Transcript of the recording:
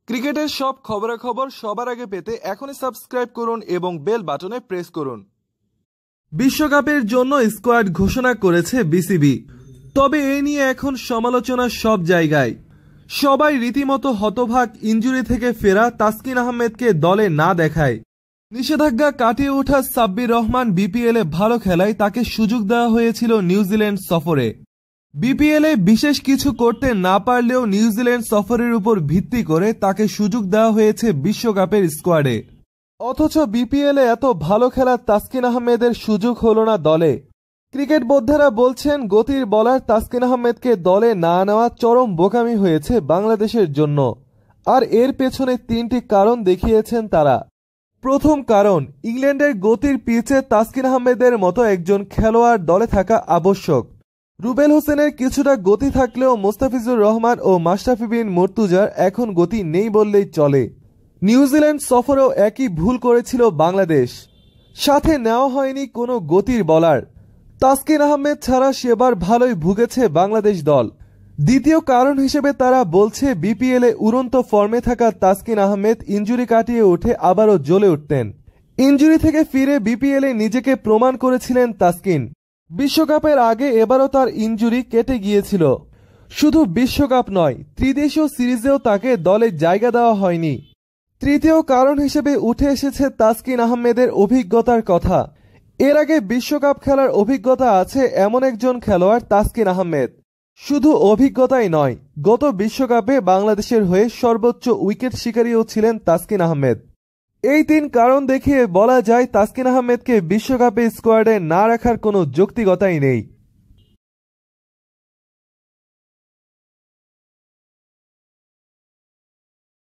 ক্রিকেটের সব খবরাখবর সবার আগে পেতে এখনই সাবস্ক্রাইব করুন এবং বেল বাটনে প্রেস করুন। বিশ্বকাপের জন্য স্কোয়াড ঘোষণা করেছে বিসিবি, তবে এ নিয়ে এখন সমালোচনা সব জায়গায়। সবাই রীতিমতো হতভাগ ইনজুরি থেকে ফেরা তাসকিন আহমেদকে দলে না দেখায়। নিষেধাজ্ঞা কাটিয়ে ওঠা সাব্বির রহমান বিপিএলে ভালো খেলায় তাকে সুযোগ দেওয়া হয়েছিল নিউজিল্যান্ড সফরে। বিপিএলে বিশেষ কিছু করতে না পারলেও নিউজিল্যান্ড সফরের উপর ভিত্তি করে তাকে সুযোগ দেওয়া হয়েছে বিশ্বকাপের স্কোয়াডে। অথচ বিপিএলে এত ভালো খেলার তাসকিন আহমেদের সুযোগ হলো না দলে। ক্রিকেট বোদ্ধারা বলছেন, গতির বলার তাসকিন আহমেদকে দলে না নেওয়া চরম বোকামি হয়েছে বাংলাদেশের জন্য। আর এর পেছনে তিনটি কারণ দেখিয়েছেন তারা। প্রথম কারণ, ইংল্যান্ডের গতির পিচে তাসকিন আহমেদের মতো একজন খেলোয়াড় দলে থাকা আবশ্যক। রুবেল হোসেনের কিছুটা গতি থাকলেও মোস্তাফিজুর রহমান ও মাশরাফি বিন মুর্তজার এখন গতি নেই বললেই চলে। নিউজিল্যান্ড সফরেও একই ভুল করেছিল বাংলাদেশ, সাথে নেওয়া হয়নি কোনো গতির বলার। তাসকিন আহমেদ ছাড়া সেবার ভালোই ভুগেছে বাংলাদেশ দল। দ্বিতীয় কারণ হিসেবে তারা বলছে, বিপিএলে উড়ন্ত ফর্মে থাকা তাসকিন আহমেদ ইনজুরি কাটিয়ে উঠে আবারও জ্বলে উঠতেন। ইনজুরি থেকে ফিরে বিপিএলে নিজেকে প্রমাণ করেছিলেন তাসকিন। বিশ্বকাপের আগে এবারও তার ইনজুরি কেটে গিয়েছিল। শুধু বিশ্বকাপ নয়, ত্রিদেশীয় সিরিজেও তাকে দলে জায়গা দেওয়া হয়নি। তৃতীয় কারণ হিসেবে উঠে এসেছে তাসকিন আহমেদের অভিজ্ঞতার কথা। এর আগে বিশ্বকাপ খেলার অভিজ্ঞতা আছে এমন একজন খেলোয়াড় তাসকিন আহমেদ। শুধু অভিজ্ঞতাই নয়, গত বিশ্বকাপে বাংলাদেশের হয়ে সর্বোচ্চ উইকেট শিকারীও ছিলেন তাসকিন আহমেদ। এই তিন কারণ দেখিয়ে বলা যায়, তাসকিন আহমেদকে বিশ্বকাপে স্কোয়াডে না রাখার কোনো যৌক্তিকতাই নেই।